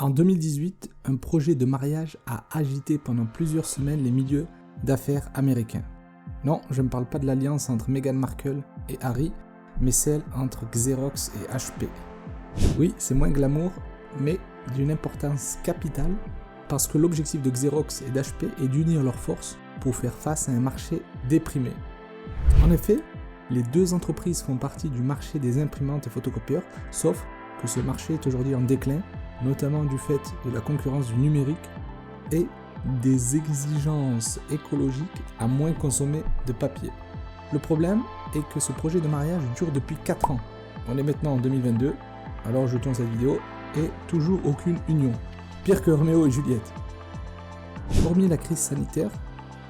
En 2018, un projet de mariage a agité pendant plusieurs semaines les milieux d'affaires américains. Non, je ne parle pas de l'alliance entre Meghan Markle et Harry, mais celle entre Xerox et HP. Oui, c'est moins glamour, mais d'une importance capitale, parce que l'objectif de Xerox et d'HP est d'unir leurs forces pour faire face à un marché déprimé. En effet, les deux entreprises font partie du marché des imprimantes et photocopieurs, sauf que ce marché est aujourd'hui en déclin, notamment du fait de la concurrence du numérique et des exigences écologiques à moins consommer de papier. Le problème est que ce projet de mariage dure depuis 4 ans. On est maintenant en 2022, alors je tourne cette vidéo et toujours aucune union. Pire que Roméo et Juliette. Hormis la crise sanitaire,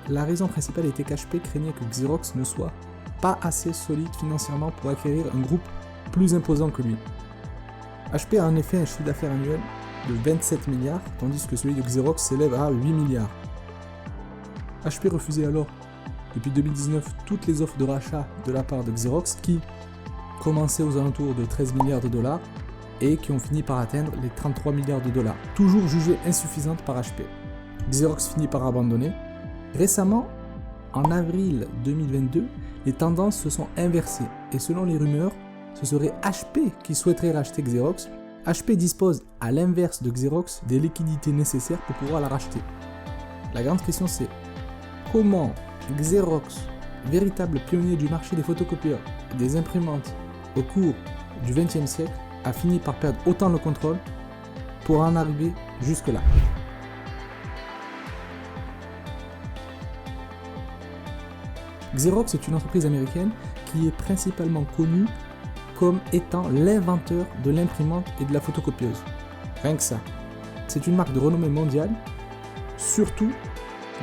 la raison principale était qu'HP craignait que Xerox ne soit pas assez solide financièrement pour acquérir un groupe plus imposant que lui. HP a en effet un chiffre d'affaires annuel de 27 milliards, tandis que celui de Xerox s'élève à 8 milliards. HP refusait alors, depuis 2019, toutes les offres de rachat de la part de Xerox qui commençaient aux alentours de 13 milliards de dollars et qui ont fini par atteindre les 33 milliards de dollars, toujours jugées insuffisantes par HP. Xerox finit par abandonner. Récemment, en avril 2022, les tendances se sont inversées et selon les rumeurs, ce serait HP qui souhaiterait racheter Xerox. HP dispose, à l'inverse de Xerox, des liquidités nécessaires pour pouvoir la racheter. La grande question c'est, comment Xerox, véritable pionnier du marché des photocopieurs et des imprimantes au cours du XXe siècle, a fini par perdre autant le contrôle pour en arriver jusque-là. Xerox est une entreprise américaine qui est principalement connue comme étant l'inventeur de l'imprimante et de la photocopieuse. Rien que ça. C'est une marque de renommée mondiale, surtout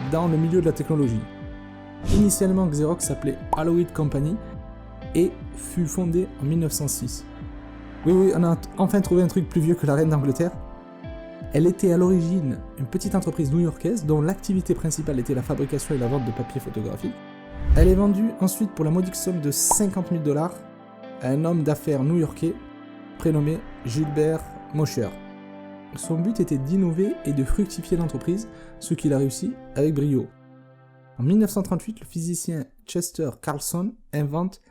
dans le milieu de la technologie. Initialement, Xerox s'appelait Alloyd Company et fut fondée en 1906. Oui, on a enfin trouvé un truc plus vieux que la reine d'Angleterre. Elle était à l'origine une petite entreprise new-yorkaise dont l'activité principale était la fabrication et la vente de papier photographique. Elle est vendue ensuite pour la modique somme de 50 000 $ à un homme d'affaires new-yorkais prénommé Gilbert Mosher. Son but était d'innover et de fructifier l'entreprise, ce qu'il a réussi avec brio. En 1938, le physicien Chester Carlson invente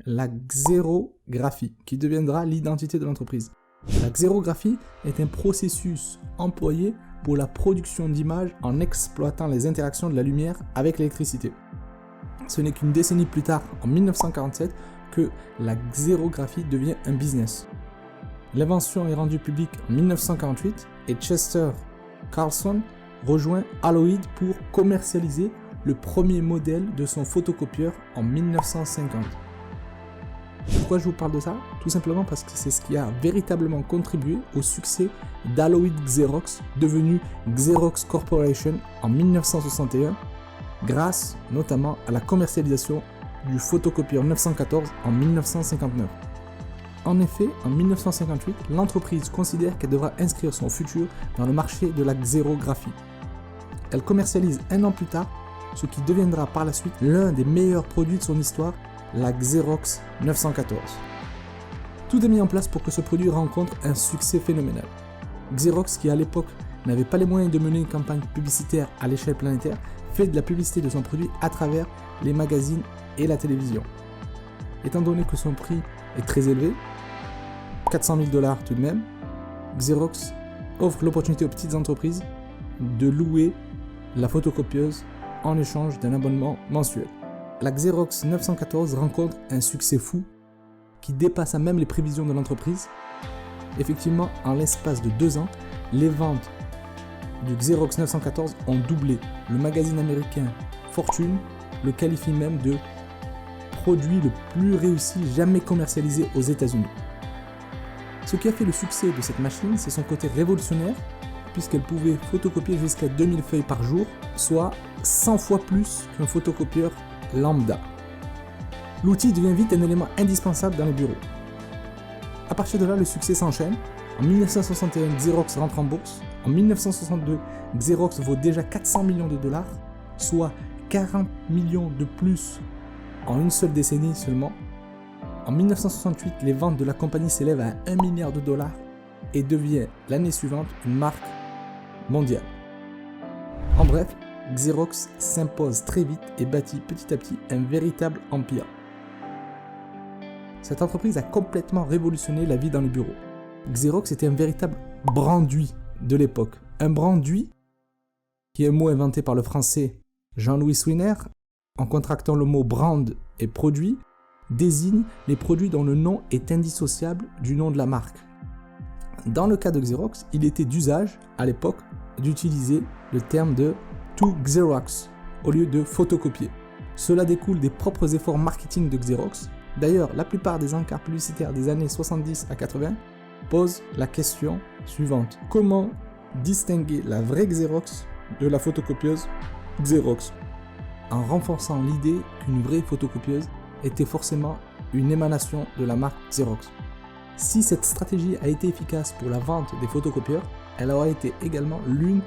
la xérographie, qui deviendra l'identité de l'entreprise. La xérographie est un processus employé pour la production d'images en exploitant les interactions de la lumière avec l'électricité. Ce n'est qu'une décennie plus tard, en 1947, que la xérographie devient un business. L'invention est rendue publique en 1948 et Chester Carlson rejoint Alloyd pour commercialiser le premier modèle de son photocopieur en 1950. Pourquoi je vous parle de ça? Tout simplement parce que c'est ce qui a véritablement contribué au succès d'Alloyd Xerox, devenu Xerox Corporation en 1961, grâce notamment à la commercialisation du photocopieur 914 en 1959. En effet, en 1958, l'entreprise considère qu'elle devra inscrire son futur dans le marché de la xérographie. Elle commercialise un an plus tard ce qui deviendra par la suite l'un des meilleurs produits de son histoire, la Xerox 914. Tout est mis en place pour que ce produit rencontre un succès phénoménal. Xerox, qui à l'époque n'avait pas les moyens de mener une campagne publicitaire à l'échelle planétaire, fait de la publicité de son produit à travers les magazines et la télévision. Étant donné que son prix est très élevé, 400 000 $ tout de même, Xerox offre l'opportunité aux petites entreprises de louer la photocopieuse en échange d'un abonnement mensuel. La Xerox 914 rencontre un succès fou qui dépassa même les prévisions de l'entreprise. Effectivement, en l'espace de 2 ans, les ventes du Xerox 914 ont doublé. Le magazine américain Fortune le qualifie même de produit le plus réussi jamais commercialisé aux États-Unis. Ce qui a fait le succès de cette machine, c'est son côté révolutionnaire, puisqu'elle pouvait photocopier jusqu'à 2000 feuilles par jour, soit 100 fois plus qu'un photocopieur lambda. L'outil devient vite un élément indispensable dans les bureaux. À partir de là, le succès s'enchaîne. En 1961, Xerox rentre en bourse. En 1962, Xerox vaut déjà 400 millions de $, soit 40 millions de plus en une seule décennie seulement. En 1968, les ventes de la compagnie s'élèvent à 1 milliard de $. et devient l'année suivante une marque mondiale. En bref, Xerox s'impose très vite et bâtit petit à petit un véritable empire. Cette entreprise a complètement révolutionné la vie dans les bureaux. Xerox était un véritable branduit de l'époque. Un branduit, qui est un mot inventé par le français Jean-Louis Swiner, en contractant le mot brand et produit, désigne les produits dont le nom est indissociable du nom de la marque. Dans le cas de Xerox, il était d'usage, à l'époque, d'utiliser le terme de to Xerox au lieu de photocopier. Cela découle des propres efforts marketing de Xerox. D'ailleurs, la plupart des encarts publicitaires des années 70 à 80 posent la question suivante. Comment distinguer la vraie Xerox de la photocopieuse Xerox? En renforçant l'idée qu'une vraie photocopieuse était forcément une émanation de la marque Xerox. Si cette stratégie a été efficace pour la vente des photocopieurs, elle aura été également l'une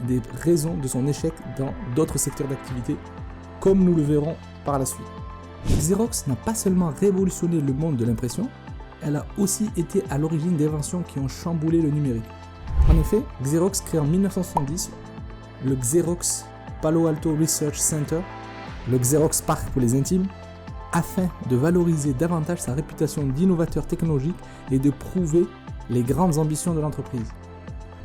des raisons de son échec dans d'autres secteurs d'activité, comme nous le verrons par la suite. Xerox n'a pas seulement révolutionné le monde de l'impression, elle a aussi été à l'origine d'inventions qui ont chamboulé le numérique. En effet, Xerox crée en 1970 le Xerox Palo Alto Research Center, le Xerox Park pour les intimes, afin de valoriser davantage sa réputation d'innovateur technologique et de prouver les grandes ambitions de l'entreprise.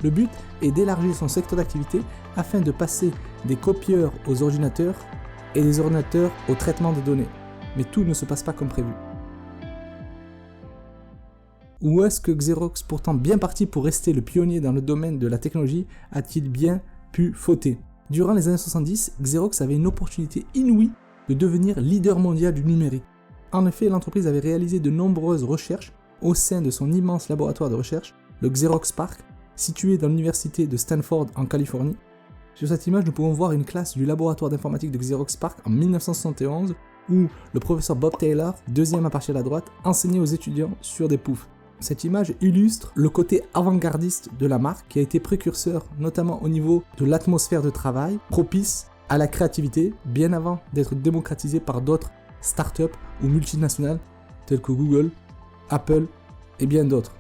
Le but est d'élargir son secteur d'activité afin de passer des copieurs aux ordinateurs et des ordinateurs au traitement des données. Mais tout ne se passe pas comme prévu. Où est-ce que Xerox, pourtant bien parti pour rester le pionnier dans le domaine de la technologie, a-t-il bien pu fauter? Durant les années 70, Xerox avait une opportunité inouïe de devenir leader mondial du numérique. En effet, l'entreprise avait réalisé de nombreuses recherches au sein de son immense laboratoire de recherche, le Xerox Park, situé dans l'université de Stanford en Californie. Sur cette image, nous pouvons voir une classe du laboratoire d'informatique de Xerox Park en 1971 où le professeur Bob Taylor, deuxième à partir de la droite, enseignait aux étudiants sur des poufs. Cette image illustre le côté avant-gardiste de la marque qui a été précurseur notamment au niveau de l'atmosphère de travail propice à la créativité bien avant d'être démocratisée par d'autres startups ou multinationales telles que Google, Apple et bien d'autres.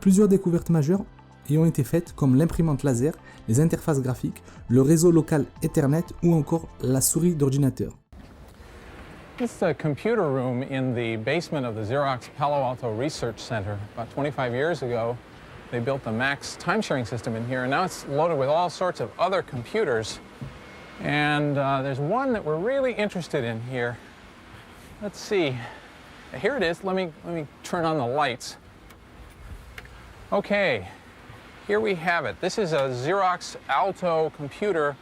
Plusieurs découvertes majeures y ont été faites comme l'imprimante laser, les interfaces graphiques, le réseau local Ethernet ou encore la souris d'ordinateur. This is a computer room in the basement of the Xerox Palo Alto Research Center. About 25 years ago, they built the Max time-sharing system in here, and now it's loaded with all sorts of other computers. And there's one that we're really interested in here. Let's see. Here it is. Let me turn on the lights. Okay, here we have it. This is a Xerox Alto computer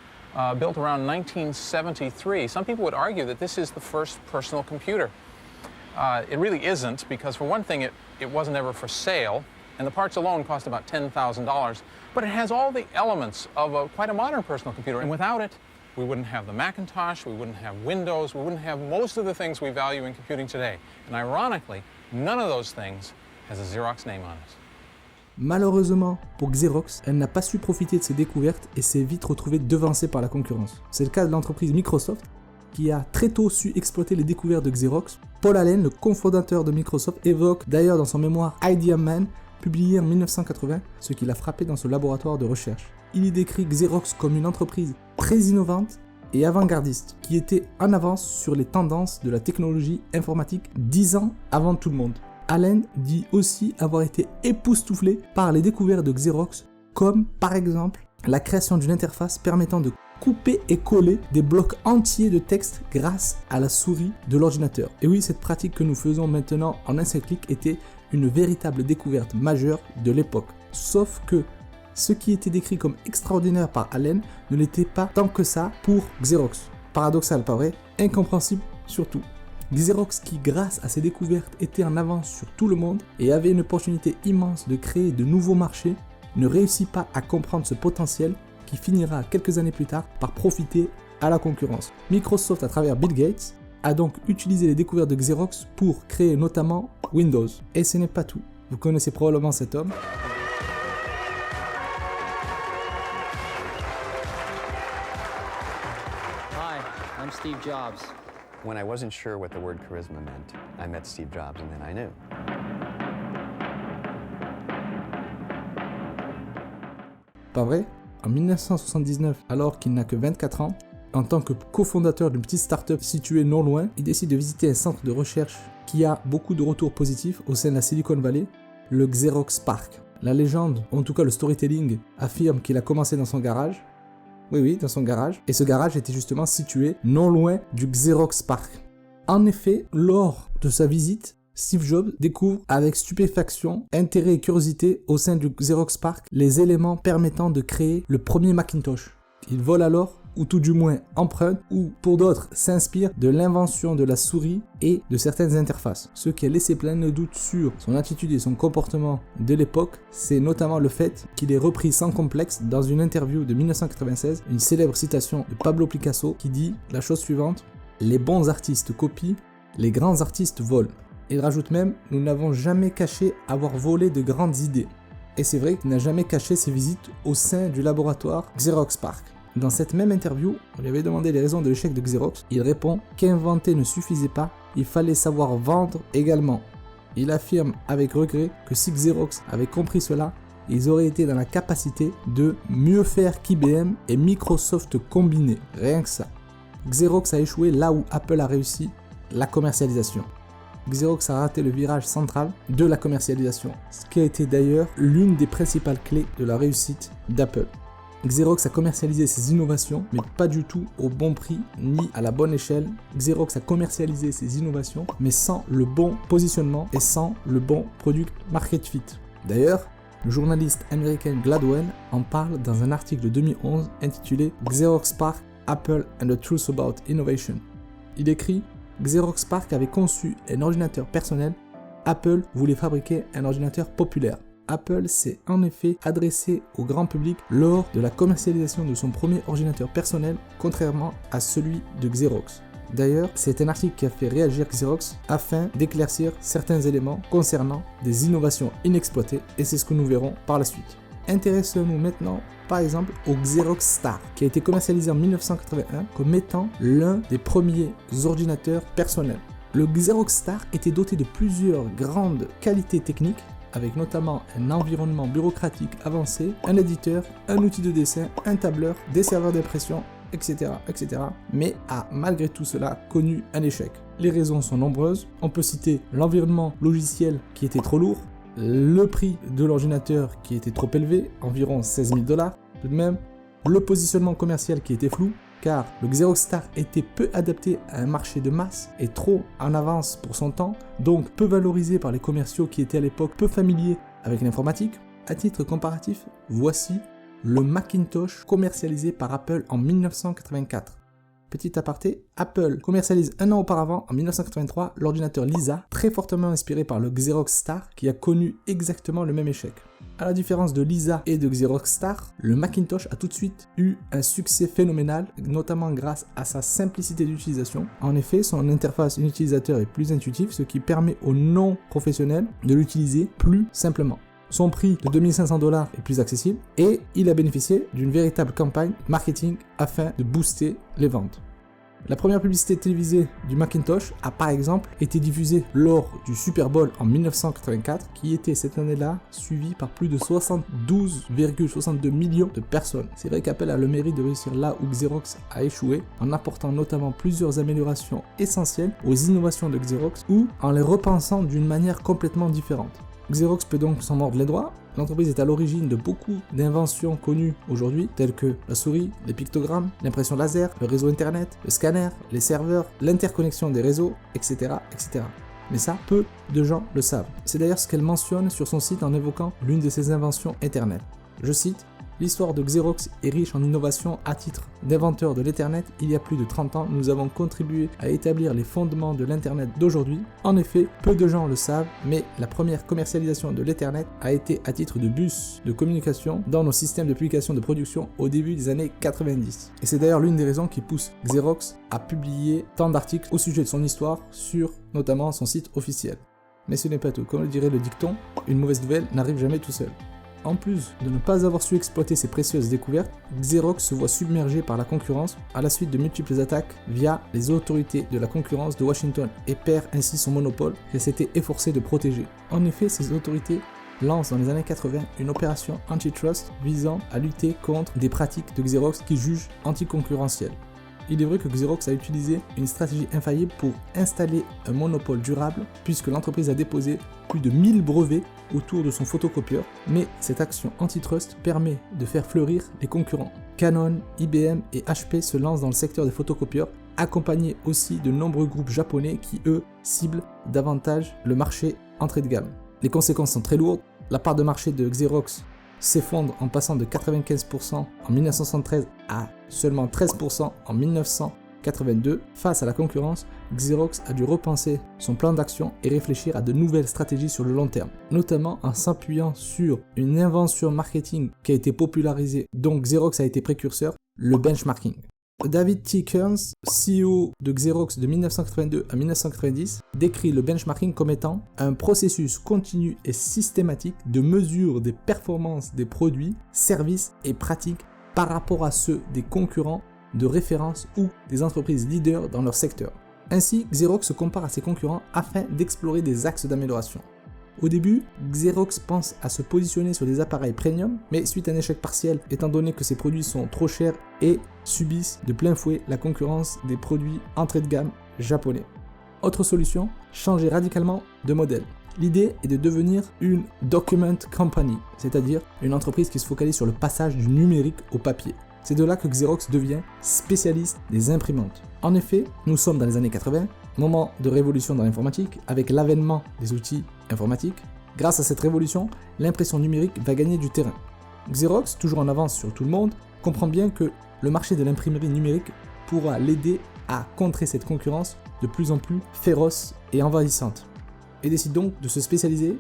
built around 1973. Some people would argue that this is the first personal computer. It really isn't, because for one thing, it wasn't ever for sale, and the parts alone cost about $10,000. But it has all the elements of quite a modern personal computer, and without it, we wouldn't have the Macintosh, we wouldn't have Windows, we wouldn't have most of the things we value in computing today. And ironically, none of those things has a Xerox name on it. Malheureusement pour Xerox, elle n'a pas su profiter de ces découvertes et s'est vite retrouvée devancée par la concurrence. C'est le cas de l'entreprise Microsoft qui a très tôt su exploiter les découvertes de Xerox. Paul Allen, le cofondateur de Microsoft, évoque d'ailleurs dans son mémoire Idea Man, publié en 1980, ce qui l'a frappé dans ce laboratoire de recherche. Il y décrit Xerox comme une entreprise très innovante et avant-gardiste, qui était en avance sur les tendances de la technologie informatique 10 ans avant tout le monde. Allen dit aussi avoir été époustouflé par les découvertes de Xerox, comme par exemple la création d'une interface permettant de couper et coller des blocs entiers de texte grâce à la souris de l'ordinateur. Et oui, cette pratique que nous faisons maintenant en un seul clic était une véritable découverte majeure de l'époque. Sauf que ce qui était décrit comme extraordinaire par Allen ne l'était pas tant que ça pour Xerox. Paradoxal, pas vrai? Incompréhensible surtout. Xerox, qui grâce à ses découvertes était en avance sur tout le monde et avait une opportunité immense de créer de nouveaux marchés, ne réussit pas à comprendre ce potentiel qui finira quelques années plus tard par profiter à la concurrence. Microsoft, à travers Bill Gates, a donc utilisé les découvertes de Xerox pour créer notamment Windows. Et ce n'est pas tout. Vous connaissez probablement cet homme. Hi, I'm Steve Jobs. When I wasn't sure what the word charisma meant, I met Steve Jobs and then I knew. Pas vrai? En 1979, alors qu'il n'a que 24 ans, en tant que cofondateur d'une petite start-up située non loin, il décide de visiter un centre de recherche qui a beaucoup de retours positifs au sein de la Silicon Valley, le Xerox PARC. La légende, ou en tout cas le storytelling, affirme qu'il a commencé dans son garage. Oui, dans son garage. Et ce garage était justement situé non loin du Xerox PARC. En effet, lors de sa visite, Steve Jobs découvre avec stupéfaction, intérêt et curiosité au sein du Xerox PARC les éléments permettant de créer le premier Macintosh. Il vole alors, ou tout du moins emprunte, ou pour d'autres s'inspire de l'invention de la souris et de certaines interfaces. Ce qui a laissé plein de doutes sur son attitude et son comportement de l'époque, c'est notamment le fait qu'il ait repris sans complexe dans une interview de 1996 une célèbre citation de Pablo Picasso qui dit la chose suivante: « Les bons artistes copient, les grands artistes volent ». Il rajoute même « Nous n'avons jamais caché avoir volé de grandes idées ». Et c'est vrai qu'il n'a jamais caché ses visites au sein du laboratoire Xerox PARC. Dans cette même interview, on lui avait demandé les raisons de l'échec de Xerox. Il répond qu'inventer ne suffisait pas, il fallait savoir vendre également. Il affirme avec regret que si Xerox avait compris cela, ils auraient été dans la capacité de mieux faire qu'IBM et Microsoft combinés. Rien que ça. Xerox a échoué là où Apple a réussi, la commercialisation. Xerox a raté le virage central de la commercialisation, ce qui a été d'ailleurs l'une des principales clés de la réussite d'Apple. Xerox a commercialisé ses innovations, mais pas du tout au bon prix ni à la bonne échelle. Xerox a commercialisé ses innovations, mais sans le bon positionnement et sans le bon product market fit. D'ailleurs, le journaliste américain Gladwell en parle dans un article de 2011 intitulé Xerox PARC, Apple and the Truth About Innovation. Il écrit: Xerox PARC avait conçu un ordinateur personnel, Apple voulait fabriquer un ordinateur populaire. Apple s'est en effet adressé au grand public lors de la commercialisation de son premier ordinateur personnel, contrairement à celui de Xerox. D'ailleurs, c'est un article qui a fait réagir Xerox afin d'éclaircir certains éléments concernant des innovations inexploitées, et c'est ce que nous verrons par la suite. Intéressons-nous maintenant par exemple au Xerox Star, qui a été commercialisé en 1981 comme étant l'un des premiers ordinateurs personnels. Le Xerox Star était doté de plusieurs grandes qualités techniques, avec notamment un environnement bureaucratique avancé, un éditeur, un outil de dessin, un tableur, des serveurs d'impression, etc., mais a malgré tout cela connu un échec. Les raisons sont nombreuses, on peut citer l'environnement logiciel qui était trop lourd, le prix de l'ordinateur qui était trop élevé, environ 16 000 $, tout de même, le positionnement commercial qui était flou, car le Xerox Star était peu adapté à un marché de masse et trop en avance pour son temps, donc peu valorisé par les commerciaux qui étaient à l'époque peu familiers avec l'informatique. À titre comparatif, voici le Macintosh commercialisé par Apple en 1984. Petit aparté, Apple commercialise un an auparavant, en 1983, l'ordinateur Lisa, très fortement inspiré par le Xerox Star, qui a connu exactement le même échec. À la différence de Lisa et de Xerox Star, le Macintosh a tout de suite eu un succès phénoménal, notamment grâce à sa simplicité d'utilisation. En effet, son interface utilisateur est plus intuitive, ce qui permet aux non-professionnels de l'utiliser plus simplement. Son prix de 2 500 $ est plus accessible et il a bénéficié d'une véritable campagne marketing afin de booster les ventes. La première publicité télévisée du Macintosh a par exemple été diffusée lors du Super Bowl en 1984, qui était cette année-là suivi par plus de 72,62 millions de personnes. C'est vrai qu'Apple a le mérite de réussir là où Xerox a échoué, en apportant notamment plusieurs améliorations essentielles aux innovations de Xerox ou en les repensant d'une manière complètement différente. Xerox peut donc s'en mordre les doigts. L'entreprise est à l'origine de beaucoup d'inventions connues aujourd'hui, telles que la souris, les pictogrammes, l'impression laser, le réseau internet, le scanner, les serveurs, l'interconnexion des réseaux, etc., etc. Mais ça, peu de gens le savent. C'est d'ailleurs ce qu'elle mentionne sur son site en évoquant l'une de ses inventions Ethernet. Je cite: l'histoire de Xerox est riche en innovations. À titre d'inventeur de l'Ethernet, il y a plus de 30 ans, nous avons contribué à établir les fondements de l'Internet d'aujourd'hui. En effet, peu de gens le savent, mais la première commercialisation de l'Ethernet a été à titre de bus de communication dans nos systèmes de publication de production au début des années 90. Et c'est d'ailleurs l'une des raisons qui pousse Xerox à publier tant d'articles au sujet de son histoire sur notamment son site officiel. Mais ce n'est pas tout. Comme le dirait le dicton, une mauvaise nouvelle n'arrive jamais tout seul. En plus de ne pas avoir su exploiter ses précieuses découvertes, Xerox se voit submergé par la concurrence à la suite de multiples attaques via les autorités de la concurrence de Washington et perd ainsi son monopole qu'elle s'était efforcée de protéger. En effet, ces autorités lance dans les années 80 une opération antitrust visant à lutter contre des pratiques de Xerox qu'il juge anticoncurrentielles. Il est vrai que Xerox a utilisé une stratégie infaillible pour installer un monopole durable puisque l'entreprise a déposé plus de 1000 brevets autour de son photocopieur, mais cette action antitrust permet de faire fleurir les concurrents. Canon, IBM et HP se lancent dans le secteur des photocopieurs, accompagnés aussi de nombreux groupes japonais qui, eux, ciblent davantage le marché entrée de gamme. Les conséquences sont très lourdes, la part de marché de Xerox s'effondre en passant de 95% en 1973 à seulement 13% en 1982. Face à la concurrence, Xerox a dû repenser son plan d'action et réfléchir à de nouvelles stratégies sur le long terme, notamment en s'appuyant sur une invention marketing qui a été popularisée, dont Xerox a été précurseur, le benchmarking. David T. Kearns, CEO de Xerox de 1982 à 1990, décrit le benchmarking comme étant un processus continu et systématique de mesure des performances des produits, services et pratiques par rapport à ceux des concurrents de référence ou des entreprises leaders dans leur secteur. Ainsi, Xerox se compare à ses concurrents afin d'explorer des axes d'amélioration. Au début, Xerox pense à se positionner sur des appareils premium, mais suite à un échec partiel, étant donné que ces produits sont trop chers et subissent de plein fouet la concurrence des produits entrée de gamme japonais. Autre solution, changer radicalement de modèle. L'idée est de devenir une document company, c'est-à-dire une entreprise qui se focalise sur le passage du numérique au papier. C'est de là que Xerox devient spécialiste des imprimantes. En effet, nous sommes dans les années 80, moment de révolution dans l'informatique, avec l'avènement des outils informatiques. Grâce à cette révolution, l'impression numérique va gagner du terrain. Xerox, toujours en avance sur tout le monde, comprend bien que le marché de l'imprimerie numérique pourra l'aider à contrer cette concurrence de plus en plus féroce et envahissante, et décide donc de se spécialiser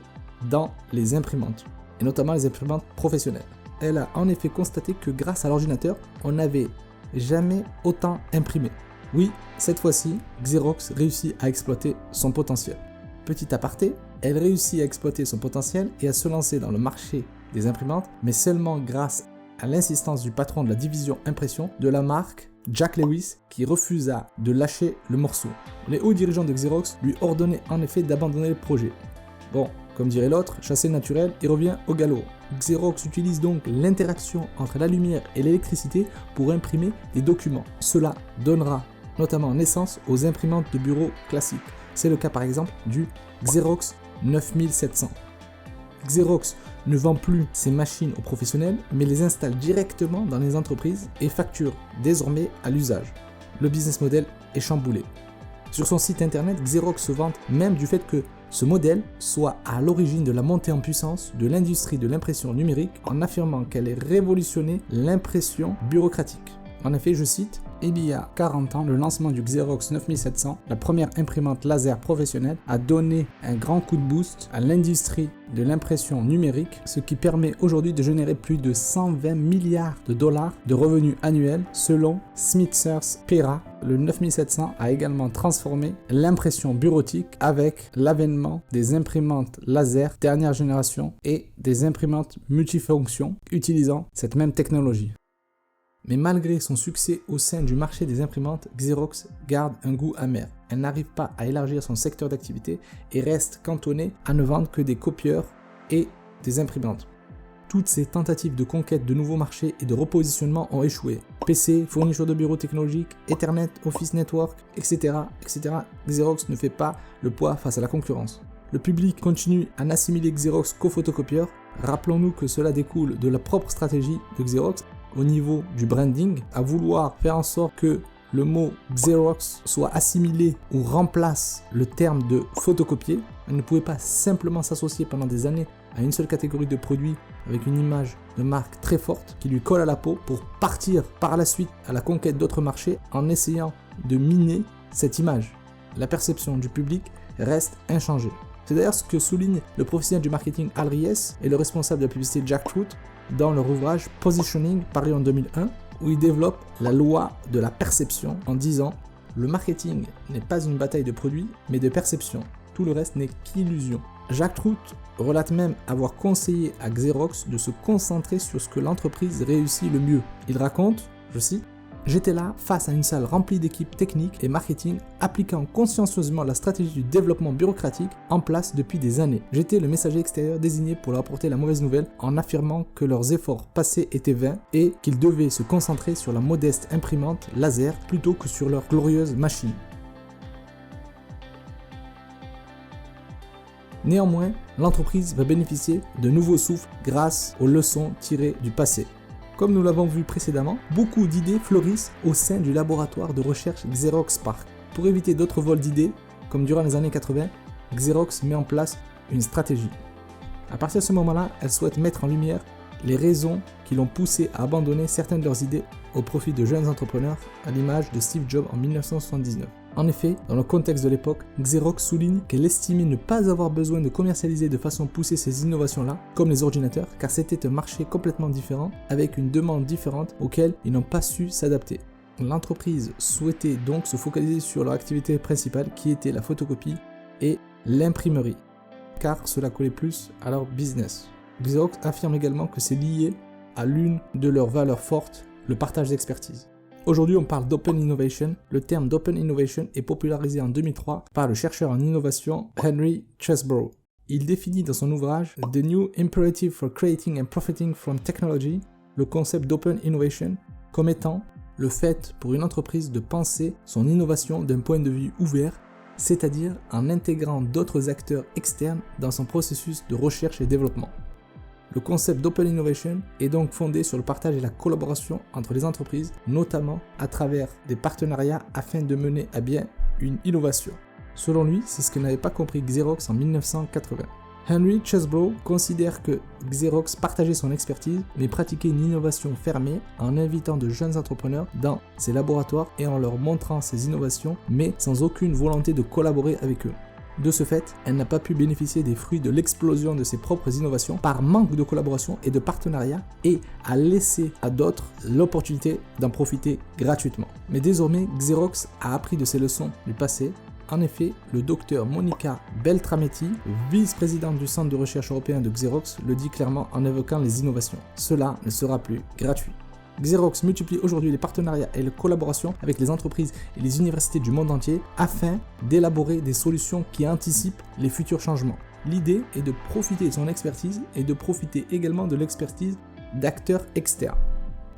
dans les imprimantes, et notamment les imprimantes professionnelles. Elle a en effet constaté que grâce à l'ordinateur, on n'avait jamais autant imprimé. Oui, cette fois-ci, Xerox réussit à exploiter son potentiel. Petit aparté, elle réussit à exploiter son potentiel et à se lancer dans le marché des imprimantes, mais seulement grâce à l'insistance du patron de la division impression de la marque, Jack Lewis, qui refusa de lâcher le morceau. Les hauts dirigeants de Xerox lui ordonnaient en effet d'abandonner le projet. Bon, comme dirait l'autre, chasser le naturel et revient au galop. Xerox utilise donc l'interaction entre la lumière et l'électricité pour imprimer des documents. Cela donnera notamment naissance aux imprimantes de bureau classiques. C'est le cas par exemple du Xerox 9700. Xerox ne vend plus ses machines aux professionnels, mais les installe directement dans les entreprises et facture désormais à l'usage. Le business model est chamboulé. Sur son site internet, Xerox se vante même du fait que ce modèle soit à l'origine de la montée en puissance de l'industrie de l'impression numérique en affirmant qu'elle ait révolutionné l'impression bureaucratique. En effet, je cite, « Il y a 40 ans, le lancement du Xerox 9700, la première imprimante laser professionnelle, a donné un grand coup de boost à l'industrie de l'impression numérique, ce qui permet aujourd'hui de générer plus de 120 milliards de dollars de revenus annuels selon Smithers Pera. Le 9700 a également transformé l'impression bureautique avec l'avènement des imprimantes laser dernière génération et des imprimantes multifonctions utilisant cette même technologie. Mais malgré son succès au sein du marché des imprimantes, Xerox garde un goût amer. Elle n'arrive pas à élargir son secteur d'activité et reste cantonnée à ne vendre que des copieurs et des imprimantes. Toutes ces tentatives de conquête de nouveaux marchés et de repositionnement ont échoué. PC, fournisseurs de bureaux technologiques, Ethernet, Office Network, etc., etc. Xerox ne fait pas le poids face à la concurrence. Le public continue à n'assimiler Xerox qu'aux photocopieurs. Rappelons-nous que cela découle de la propre stratégie de Xerox au niveau du branding, à vouloir faire en sorte que le mot Xerox soit assimilé ou remplace le terme de photocopier. Elle ne pouvait pas simplement s'associer pendant des années à une seule catégorie de produits avec une image de marque très forte qui lui colle à la peau pour partir par la suite à la conquête d'autres marchés en essayant de miner cette image. La perception du public reste inchangée. C'est d'ailleurs ce que souligne le professionnel du marketing Al Ries et le responsable de la publicité Jack Truth dans leur ouvrage Positioning paru en 2001 où il développe la loi de la perception en disant « Le marketing n'est pas une bataille de produits mais de perception. Tout le reste n'est qu'illusion. » Jack Truth relate même avoir conseillé à Xerox de se concentrer sur ce que l'entreprise réussit le mieux. Il raconte, je cite, « J'étais là face à une salle remplie d'équipes techniques et marketing appliquant consciencieusement la stratégie du développement bureaucratique en place depuis des années. J'étais le messager extérieur désigné pour leur apporter la mauvaise nouvelle en affirmant que leurs efforts passés étaient vains et qu'ils devaient se concentrer sur la modeste imprimante laser plutôt que sur leur glorieuse machine. Néanmoins, l'entreprise va bénéficier de nouveaux souffles grâce aux leçons tirées du passé. Comme nous l'avons vu précédemment, beaucoup d'idées fleurissent au sein du laboratoire de recherche Xerox PARC. Pour éviter d'autres vols d'idées, comme durant les années 80, Xerox met en place une stratégie. À partir de ce moment-là, elle souhaite mettre en lumière les raisons qui l'ont poussé à abandonner certaines de leurs idées au profit de jeunes entrepreneurs, à l'image de Steve Jobs en 1979. En effet, dans le contexte de l'époque, Xerox souligne qu'elle estimait ne pas avoir besoin de commercialiser de façon poussée ces innovations-là, comme les ordinateurs, car c'était un marché complètement différent, avec une demande différente auquel ils n'ont pas su s'adapter. L'entreprise souhaitait donc se focaliser sur leur activité principale qui était la photocopie et l'imprimerie, car cela collait plus à leur business. Xerox affirme également que c'est lié à l'une de leurs valeurs fortes, le partage d'expertise. Aujourd'hui, on parle d'Open Innovation. Le terme d'Open Innovation est popularisé en 2003 par le chercheur en innovation Henry Chesbrough. Il définit dans son ouvrage The New Imperative for Creating and Profiting from Technology le concept d'Open Innovation comme étant le fait pour une entreprise de penser son innovation d'un point de vue ouvert, c'est-à-dire en intégrant d'autres acteurs externes dans son processus de recherche et développement. Le concept d'Open Innovation est donc fondé sur le partage et la collaboration entre les entreprises, notamment à travers des partenariats afin de mener à bien une innovation. Selon lui, c'est ce que n'avait pas compris Xerox en 1980. Henry Chesbrough considère que Xerox partageait son expertise mais pratiquait une innovation fermée en invitant de jeunes entrepreneurs dans ses laboratoires et en leur montrant ses innovations mais sans aucune volonté de collaborer avec eux. De ce fait, elle n'a pas pu bénéficier des fruits de l'explosion de ses propres innovations par manque de collaboration et de partenariat et a laissé à d'autres l'opportunité d'en profiter gratuitement. Mais désormais, Xerox a appris de ses leçons du passé. En effet, le docteur Monica Beltrametti, vice-présidente du Centre de recherche européen de Xerox, le dit clairement en évoquant les innovations. Cela ne sera plus gratuit. Xerox multiplie aujourd'hui les partenariats et les collaborations avec les entreprises et les universités du monde entier afin d'élaborer des solutions qui anticipent les futurs changements. L'idée est de profiter de son expertise et de profiter également de l'expertise d'acteurs externes.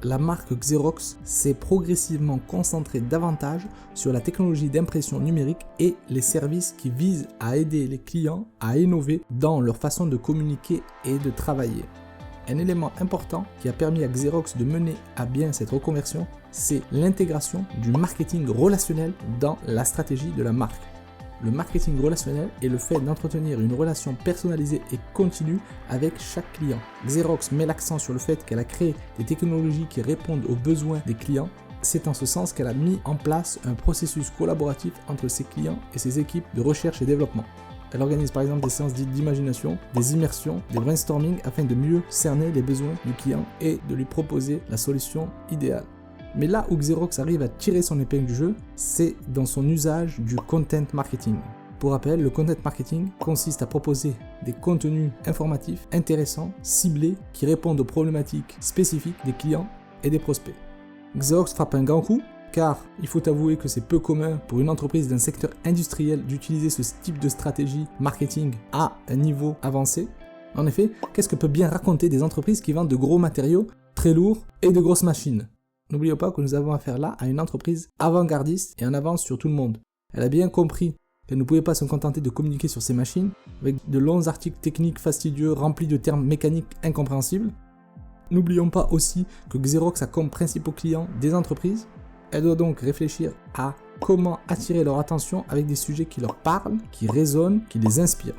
La marque Xerox s'est progressivement concentrée davantage sur la technologie d'impression numérique et les services qui visent à aider les clients à innover dans leur façon de communiquer et de travailler. Un élément important qui a permis à Xerox de mener à bien cette reconversion, c'est l'intégration du marketing relationnel dans la stratégie de la marque. Le marketing relationnel est le fait d'entretenir une relation personnalisée et continue avec chaque client. Xerox met l'accent sur le fait qu'elle a créé des technologies qui répondent aux besoins des clients. C'est en ce sens qu'elle a mis en place un processus collaboratif entre ses clients et ses équipes de recherche et développement. Elle organise par exemple des séances dites d'imagination, des immersions, des brainstorming afin de mieux cerner les besoins du client et de lui proposer la solution idéale. Mais là où Xerox arrive à tirer son épingle du jeu, c'est dans son usage du content marketing. Pour rappel, le content marketing consiste à proposer des contenus informatifs, intéressants, ciblés, qui répondent aux problématiques spécifiques des clients et des prospects. Xerox frappe un grand coup, car il faut avouer que c'est peu commun pour une entreprise d'un secteur industriel d'utiliser ce type de stratégie marketing à un niveau avancé. En effet, qu'est-ce que peut bien raconter des entreprises qui vendent de gros matériaux très lourds et de grosses machines ? N'oublions pas que nous avons affaire là à une entreprise avant-gardiste et en avance sur tout le monde. Elle a bien compris qu'elle ne pouvait pas se contenter de communiquer sur ses machines avec de longs articles techniques fastidieux remplis de termes mécaniques incompréhensibles. N'oublions pas aussi que Xerox a comme principaux clients des entreprises. Elle doit donc réfléchir à comment attirer leur attention avec des sujets qui leur parlent, qui résonnent, qui les inspirent.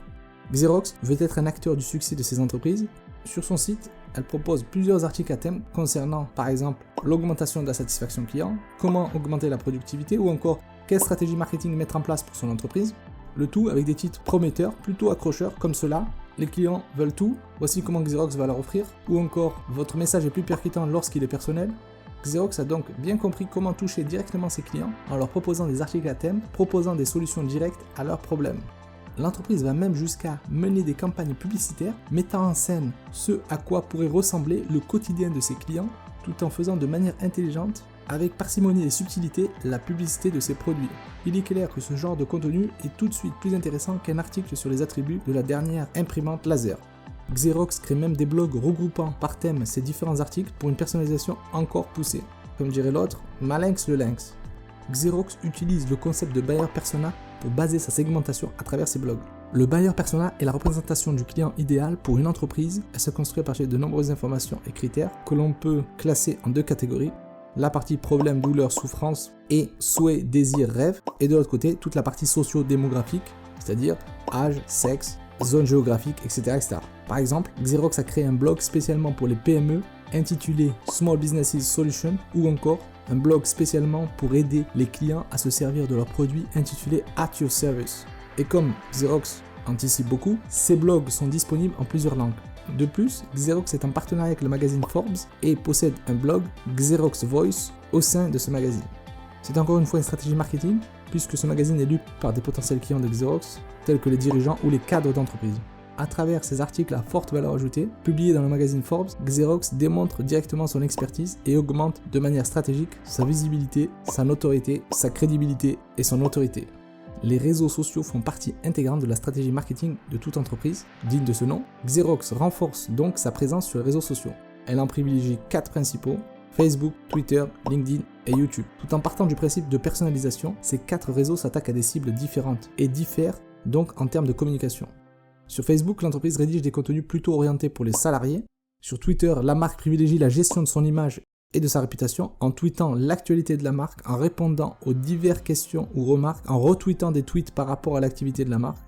Xerox veut être un acteur du succès de ces entreprises. Sur son site, elle propose plusieurs articles à thème concernant par exemple l'augmentation de la satisfaction client, comment augmenter la productivité ou encore quelle stratégie marketing mettre en place pour son entreprise. Le tout avec des titres prometteurs, plutôt accrocheurs comme cela. Les clients veulent tout, voici comment Xerox va leur offrir. Ou encore, votre message est plus percutant lorsqu'il est personnel. Xerox a donc bien compris comment toucher directement ses clients en leur proposant des articles à thème, proposant des solutions directes à leurs problèmes. L'entreprise va même jusqu'à mener des campagnes publicitaires mettant en scène ce à quoi pourrait ressembler le quotidien de ses clients tout en faisant de manière intelligente avec parcimonie et subtilité la publicité de ses produits. Il est clair que ce genre de contenu est tout de suite plus intéressant qu'un article sur les attributs de la dernière imprimante laser. Xerox crée même des blogs regroupant par thème ces différents articles pour une personnalisation encore poussée. Comme dirait l'autre, malinx le lynx. Xerox utilise le concept de buyer persona pour baser sa segmentation à travers ses blogs. Le buyer persona est la représentation du client idéal pour une entreprise. Elle se construit à partir de nombreuses informations et critères que l'on peut classer en deux catégories. La partie problème, douleur, souffrance et souhait, désir, rêve. Et de l'autre côté, toute la partie socio-démographique, c'est-à-dire âge, sexe, zone géographique, etc. Par exemple, Xerox a créé un blog spécialement pour les PME intitulé Small Businesses Solution ou encore un blog spécialement pour aider les clients à se servir de leurs produits intitulé At Your Service. Et comme Xerox anticipe beaucoup, ces blogs sont disponibles en plusieurs langues. De plus, Xerox est en partenariat avec le magazine Forbes et possède un blog Xerox Voice au sein de ce magazine. C'est encore une fois une stratégie marketing puisque ce magazine est lu par des potentiels clients de Xerox tels que les dirigeants ou les cadres d'entreprise. À travers ces articles à forte valeur ajoutée, publiés dans le magazine Forbes, Xerox démontre directement son expertise et augmente de manière stratégique sa visibilité, sa notoriété, sa crédibilité et son autorité. Les réseaux sociaux font partie intégrante de la stratégie marketing de toute entreprise. Digne de ce nom, Xerox renforce donc sa présence sur les réseaux sociaux. Elle en privilégie 4 principaux, Facebook, Twitter, LinkedIn et YouTube. Tout en partant du principe de personnalisation, ces 4 réseaux s'attaquent à des cibles différentes et diffèrent donc en termes de communication. Sur Facebook, l'entreprise rédige des contenus plutôt orientés pour les salariés. Sur Twitter, la marque privilégie la gestion de son image et de sa réputation en tweetant l'actualité de la marque, en répondant aux diverses questions ou remarques, en retweetant des tweets par rapport à l'activité de la marque.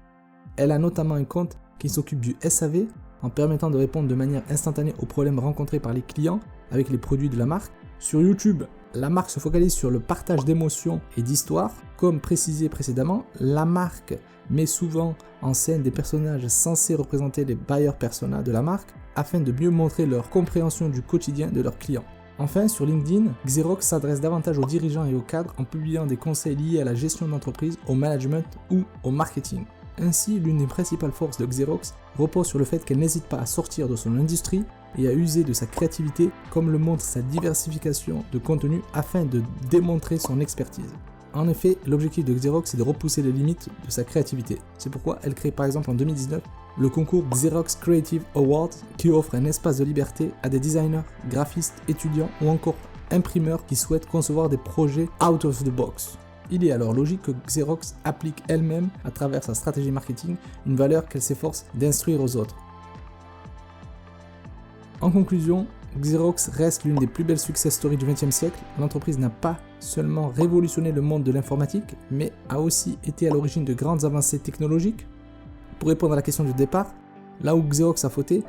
Elle a notamment un compte qui s'occupe du SAV en permettant de répondre de manière instantanée aux problèmes rencontrés par les clients avec les produits de la marque. Sur YouTube, la marque se focalise sur le partage d'émotions et d'histoires. Comme précisé précédemment, la marque met souvent en scène des personnages censés représenter les buyer persona de la marque afin de mieux montrer leur compréhension du quotidien de leurs clients. Enfin, sur LinkedIn, Xerox s'adresse davantage aux dirigeants et aux cadres en publiant des conseils liés à la gestion d'entreprise, au management ou au marketing. Ainsi, l'une des principales forces de Xerox repose sur le fait qu'elle n'hésite pas à sortir de son industrie et à user de sa créativité comme le montre sa diversification de contenu afin de démontrer son expertise. En effet, l'objectif de Xerox est de repousser les limites de sa créativité. C'est pourquoi elle crée par exemple en 2019 le concours Xerox Creative Awards qui offre un espace de liberté à des designers, graphistes, étudiants ou encore imprimeurs qui souhaitent concevoir des projets out of the box. Il est alors logique que Xerox applique elle-même, à travers sa stratégie marketing, une valeur qu'elle s'efforce d'instruire aux autres. En conclusion, Xerox reste l'une des plus belles success stories du XXe siècle. L'entreprise n'a pas seulement révolutionné le monde de l'informatique, mais a aussi été à l'origine de grandes avancées technologiques. Pour répondre à la question du départ, là où Xerox a fauté,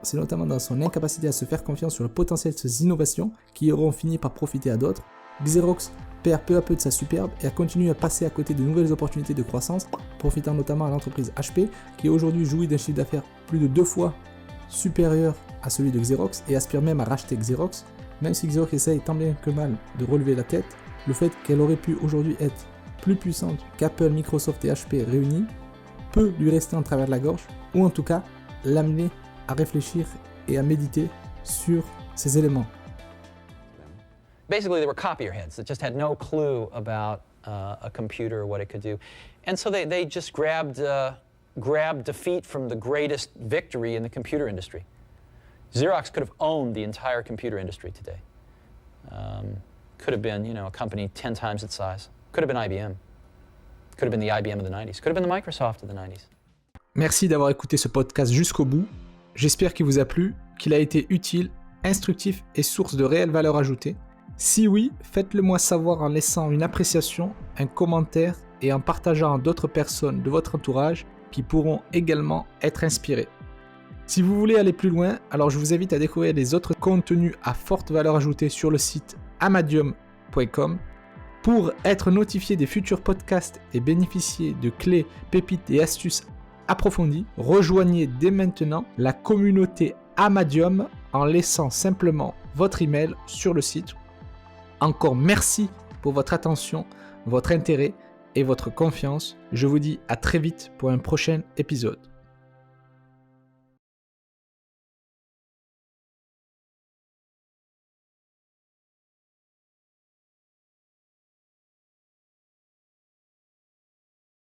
c'est notamment dans son incapacité à se faire confiance sur le potentiel de ses innovations qui auront fini par profiter à d'autres. Xerox perd peu à peu de sa superbe et a continué à passer à côté de nouvelles opportunités de croissance, profitant notamment à l'entreprise HP qui aujourd'hui jouit d'un chiffre d'affaires plus de 2 fois supérieur à celui de Xerox et aspire même à racheter Xerox. Même si Xerox essaye tant bien que mal de relever la tête, le fait qu'elle aurait pu aujourd'hui être plus puissante qu'Apple, Microsoft et HP réunis peut lui rester en travers de la gorge, ou en tout cas l'amener à réfléchir et à méditer sur ces éléments. Basically, they were copier heads that just had no clue about a computer or what it could do. And so they just grabbed defeat from the greatest victory in the computer industry. Xerox could have owned the entire computer industry today. Could have been, a company 10 times its size. Could have been IBM. Could have been the IBM of the 90s. Could have been the Microsoft of the 90s. Merci d'avoir écouté ce podcast jusqu'au bout. J'espère qu'il vous a plu, qu'il a été utile, instructif et source de réelle valeur ajoutée. Si oui, faites-le moi savoir en laissant une appréciation, un commentaire et en partageant à d'autres personnes de votre entourage qui pourront également être inspirées. Si vous voulez aller plus loin, alors je vous invite à découvrir les autres contenus à forte valeur ajoutée sur le site amadium.com. Pour être notifié des futurs podcasts et bénéficier de clés, pépites et astuces approfondies, rejoignez dès maintenant la communauté Amadium en laissant simplement votre email sur le site. Encore merci pour votre attention, votre intérêt et votre confiance. Je vous dis à très vite pour un prochain épisode.